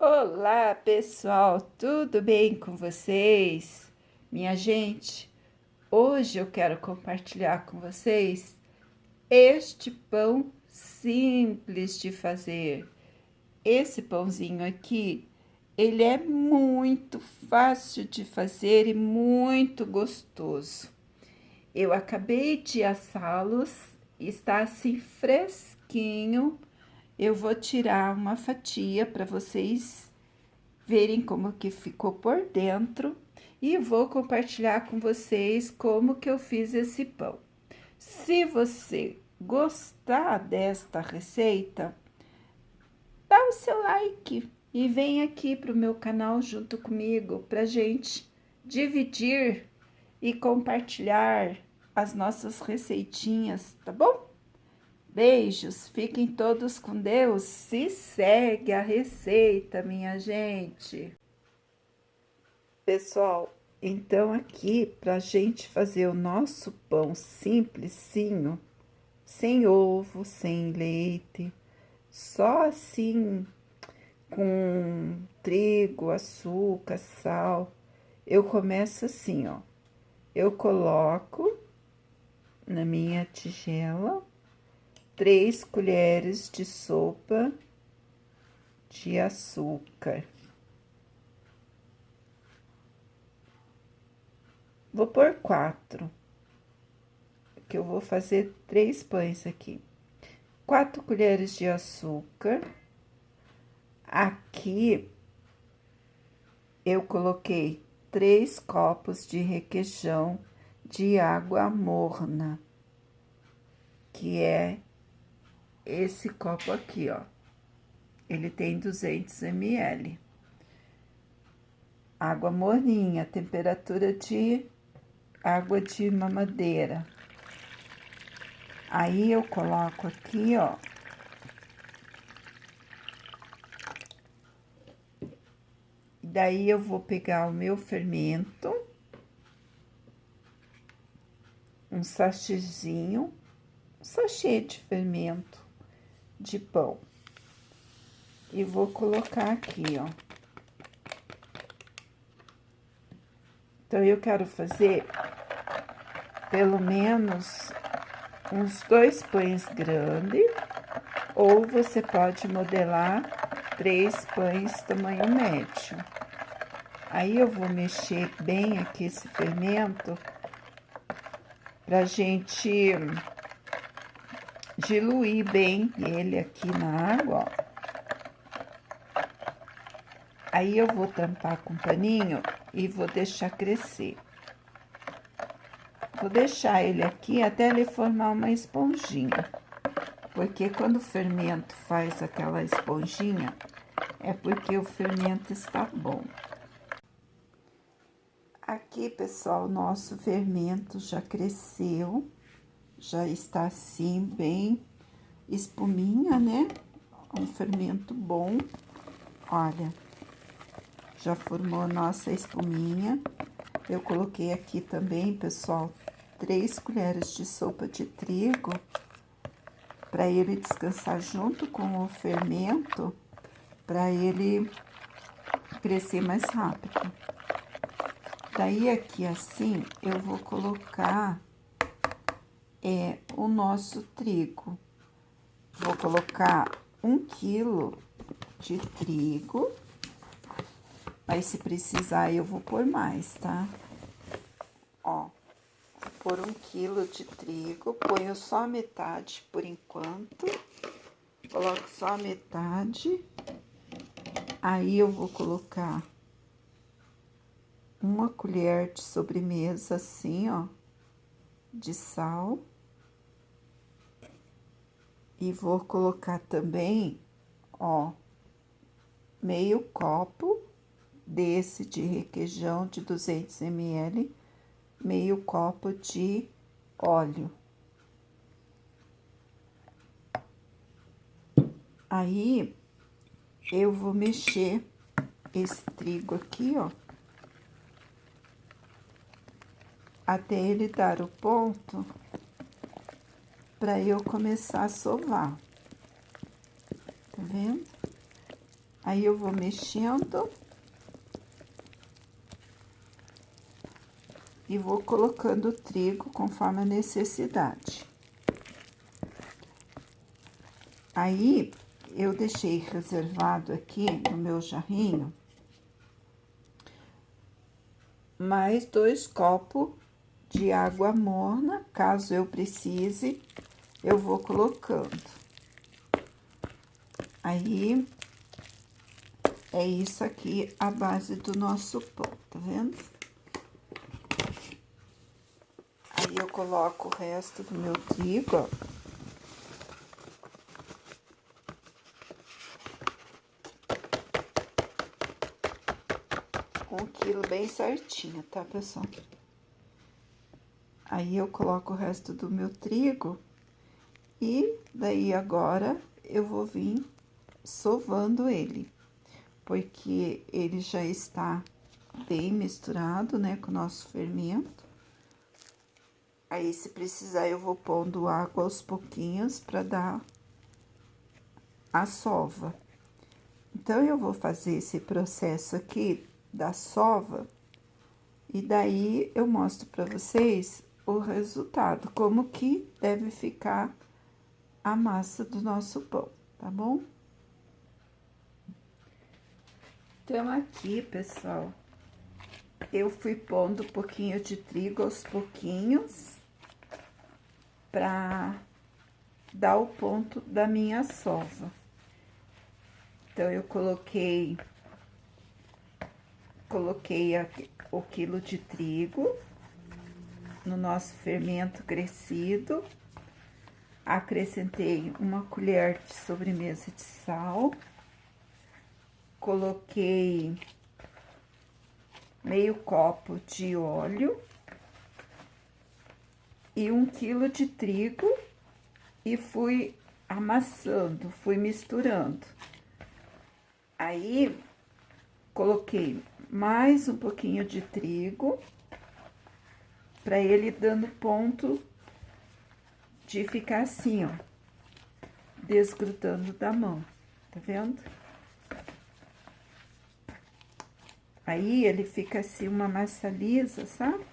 Olá, pessoal, tudo bem com vocês? Minha gente, hoje eu quero compartilhar com vocês este pão simples de fazer. Esse pãozinho aqui, ele é muito fácil de fazer e muito gostoso. Eu acabei de assá-los, está assim fresquinho. Eu vou tirar uma fatia para vocês verem como que ficou por dentro e vou compartilhar com vocês como que eu fiz esse pão. Se você gostar desta receita, dá o seu like e vem aqui para o meu canal junto comigo para gente dividir e compartilhar as nossas receitinhas, tá bom? Beijos, fiquem todos com Deus. Se segue a receita, minha gente. Pessoal, então aqui pra gente fazer o nosso pão simplicinho, sem ovo, sem leite, só assim com trigo, açúcar, sal. Eu começo assim, ó. Eu coloco na minha tigela 3 colheres de sopa de açúcar. Vou pôr 4, que eu vou fazer 3 pães aqui. 4 colheres de açúcar. Aqui eu coloquei 3 copos de requeijão de água morna, que é esse copo aqui, ó. Ele tem 200 ml. Água morninha, temperatura de água de mamadeira. Aí eu coloco aqui, ó. Daí eu vou pegar o meu fermento, um sachêzinho, um sachê de fermento de pão. E vou colocar aqui, ó. Então, eu quero fazer pelo menos uns 2 pães grandes, ou você pode modelar 3 pães tamanho médio. Aí, eu vou mexer bem aqui esse fermento pra gente diluir bem ele aqui na água, ó. Aí, eu vou tampar com paninho e vou deixar crescer. Vou deixar ele aqui até ele formar uma esponjinha. Porque quando o fermento faz aquela esponjinha, é porque o fermento está bom. Aqui, pessoal, nosso fermento já cresceu. Já está assim, bem espuminha, né? Um fermento bom. Olha. Já formou nossa espuminha. Eu coloquei aqui também, pessoal, 3 colheres de sopa de trigo, para ele descansar junto com o fermento, para ele crescer mais rápido. Daí, aqui assim, eu vou colocar o nosso trigo. Vou colocar 1 quilo de trigo. Mas se precisar, eu vou pôr mais, tá? Ó, vou pôr 1 quilo de trigo, ponho só metade por enquanto. Coloco só a metade. Aí, eu vou colocar 1 colher de sobremesa, assim, ó, de sal. E vou colocar também, ó, meio copo desse de requeijão de 200 ml, meio copo de óleo. Aí, eu vou mexer esse trigo aqui, ó, até ele dar o ponto para eu começar a sovar. Tá vendo? Aí eu vou mexendo e vou colocando o trigo conforme a necessidade. Aí, eu deixei reservado aqui no meu jarrinho mais 2 copos de água morna, caso eu precise, eu vou colocando. Aí, é isso aqui a base do nosso pão, tá vendo? Aí, eu coloco o resto do meu trigo, ó. Um quilo bem certinho, tá, pessoal? Aí, eu coloco o resto do meu trigo e daí agora eu vou vir sovando ele, porque ele já está bem misturado, né, com o nosso fermento. Aí, se precisar, eu vou pondo água aos pouquinhos para dar a sova. Então, eu vou fazer esse processo aqui da sova e daí eu mostro para vocês o resultado, como que deve ficar a massa do nosso pão, tá bom? Então, aqui, pessoal, eu fui pondo um pouquinho de trigo aos pouquinhos para dar o ponto da minha sova. Então, eu coloquei aqui o quilo de trigo no nosso fermento crescido, acrescentei uma colher de sobremesa de sal, coloquei meio copo de óleo e 1 quilo de trigo e fui amassando, fui misturando. Aí, coloquei mais um pouquinho de trigo, para ele dando ponto de ficar assim, ó, desgrudando da mão, tá vendo? Aí, ele fica assim, uma massa lisa, sabe?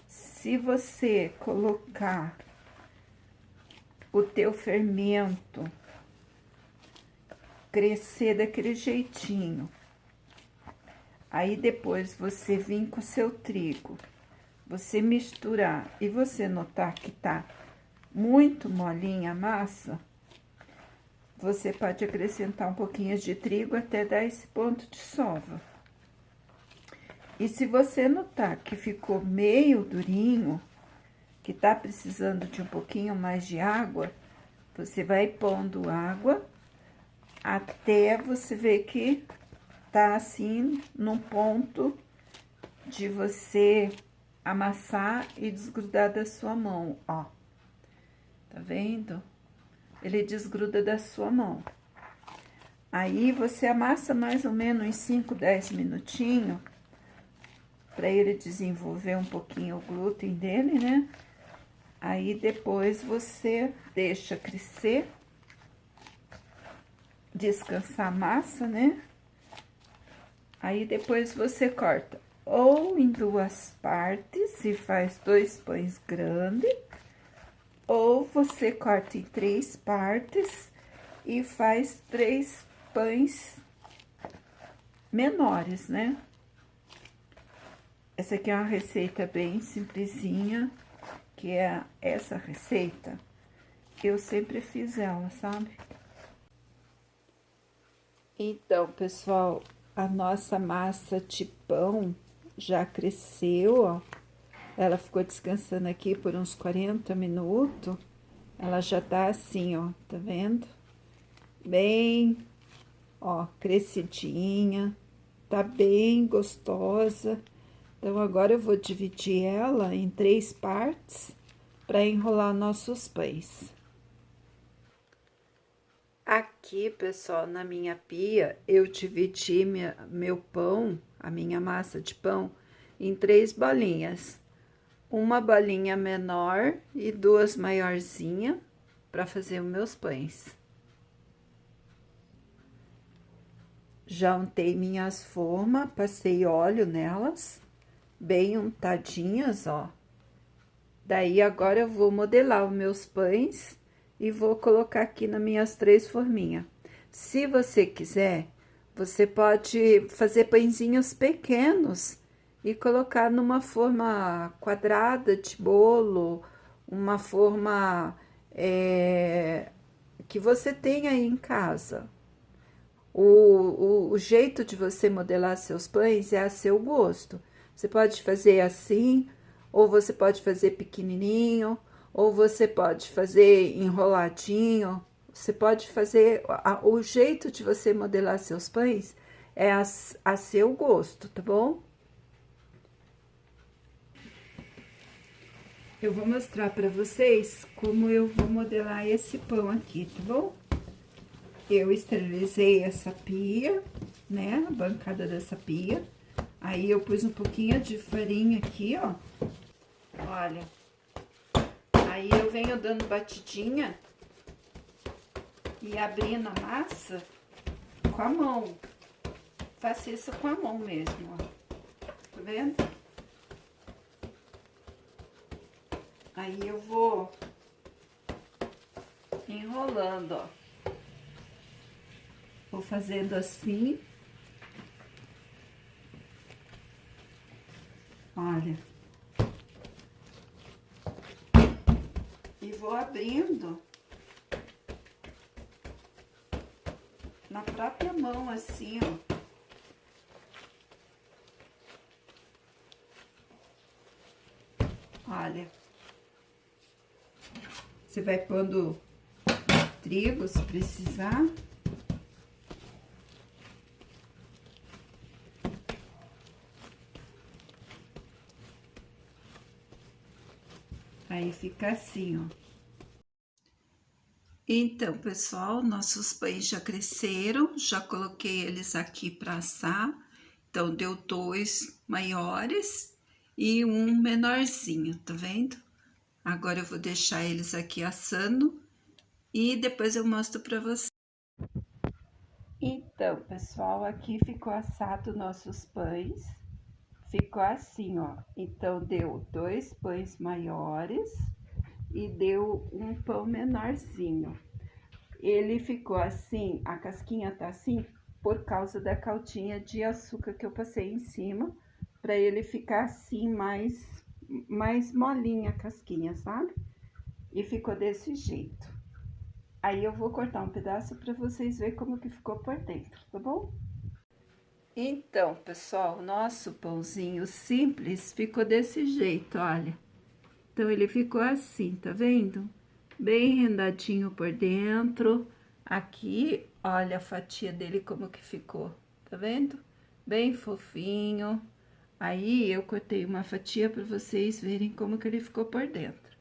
Se você colocar o teu fermento crescer daquele jeitinho, aí depois você vir com o seu trigo, você misturar e você notar que tá muito molinha a massa, você pode acrescentar um pouquinho de trigo até dar esse ponto de sova. E se você notar que ficou meio durinho, que tá precisando de um pouquinho mais de água, você vai pondo água até você ver que tá assim, num ponto de você amassar e desgrudar da sua mão, ó. Tá vendo? Ele desgruda da sua mão. Aí, você amassa mais ou menos uns 5, 10 minutinhos, para ele desenvolver um pouquinho o glúten dele, né? Aí, depois, você deixa crescer, descansar a massa, né? Aí, depois, você corta ou em 2 partes, e faz 2 pães grandes, ou você corta em 3 partes e faz 3 pães menores, né? Essa aqui é uma receita bem simplesinha, que é essa receita, eu sempre fiz ela, sabe? Então, pessoal, a nossa massa de pão já cresceu, ó. Ela ficou descansando aqui por uns 40 minutos. Ela já tá assim, ó, tá vendo? Bem, ó, crescidinha, tá bem gostosa. Então, agora eu vou dividir ela em 3 partes para enrolar nossos pães. Aqui, pessoal, na minha pia, eu dividi meu pão, a minha massa de pão, em 3 bolinhas. Uma bolinha menor e 2 maiorzinhas para fazer os meus pães. Já untei minhas formas, passei óleo nelas, bem untadinhas, ó. Daí, agora eu vou modelar os meus pães e vou colocar aqui nas minhas 3 forminhas. Se você quiser, você pode fazer pãezinhos pequenos e colocar numa forma quadrada de bolo, uma forma que você tem aí em casa. O jeito de você modelar seus pães é a seu gosto. Você pode fazer assim, ou você pode fazer pequenininho, ou você pode fazer enroladinho. Você pode fazer... O jeito de você modelar seus pães é a seu gosto, tá bom? Eu vou mostrar para vocês como eu vou modelar esse pão aqui, tá bom? Eu esterilizei essa pia, né? A bancada dessa pia. Aí, eu pus um pouquinho de farinha aqui, ó. Olha. Aí, eu venho dando batidinha e abrindo a massa com a mão. Faço isso com a mão mesmo, ó. Tá vendo? Aí, eu vou enrolando, ó. Vou fazendo assim. Olha. E vou abrindo na própria mão, assim, ó. Olha. Você vai pondo trigo, se precisar. Aí, fica assim, ó. Então, pessoal, nossos pães já cresceram, já coloquei eles aqui para assar. Então, deu 2 maiores e um menorzinho, tá vendo? Agora, eu vou deixar eles aqui assando e depois eu mostro para vocês. Então, pessoal, aqui ficou assado nossos pães. Ficou assim, ó. Então, deu 2 pães maiores e deu um pão menorzinho. Ele ficou assim, a casquinha tá assim, por causa da caldinha de açúcar que eu passei em cima, para ele ficar assim, mais molinha a casquinha, sabe? E ficou desse jeito. Aí, eu vou cortar um pedaço para vocês verem como que ficou por dentro, tá bom? Então, pessoal, nosso pãozinho simples ficou desse jeito, olha. Então, ele ficou assim, tá vendo? Bem rendadinho por dentro. Aqui, olha a fatia dele como que ficou, tá vendo? Bem fofinho. Aí, eu cortei uma fatia para vocês verem como que ele ficou por dentro.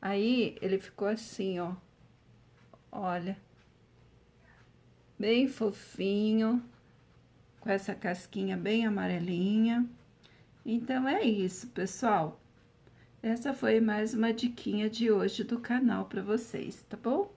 Aí, ele ficou assim, ó. Olha. Bem fofinho. Com essa casquinha bem amarelinha. Então, é isso, pessoal. Essa foi mais uma diquinha de hoje do canal para vocês, tá bom?